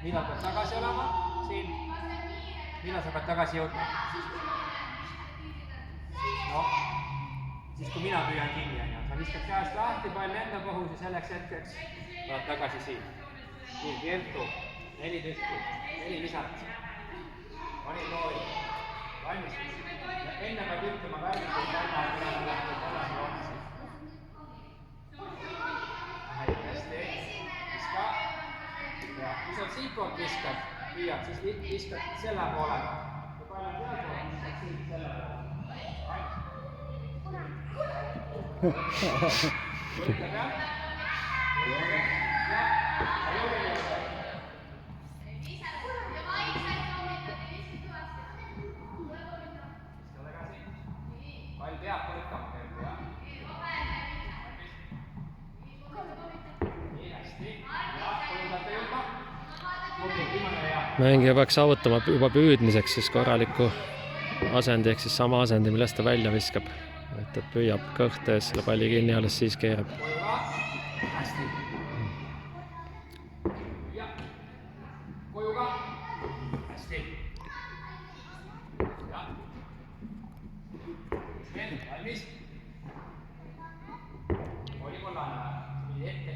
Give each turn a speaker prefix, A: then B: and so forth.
A: Millal peab tagasi olema? Siin. Millal sa pead tagasi jõudma? No, siis kui mina püüan kinni, sa viskad käest lahti, pall lendab õhus ja selleks hetkeks oled tagasi siin. Nii, Kertu, 4 tükki, 4 lisat. Pani proovi. Valmis. Enne pead ütlema värvikud panna, kuna me lähme tagasi otsi. Hästi. Viska. Ja kui sa siit poolt viskad, püüad, siis viskad selle poolega. Kui pall on seal poolt, viskad siit selle poolega. Võtta peal. Pall peab põrkama Kertu, jah? Nii hästi. Ja, kui saate jõudma?
B: Mängija peaks saavutama juba püüdmiseks siis korraliku asendi, ehk siis sama asendi, millest ta välja viskab. Et püüab kõht ees selle palli kinni, alles siis keerab.
A: Hästi. Ja. Koju ka. Hästi. Ja. Valmis. Oli kollane. Ette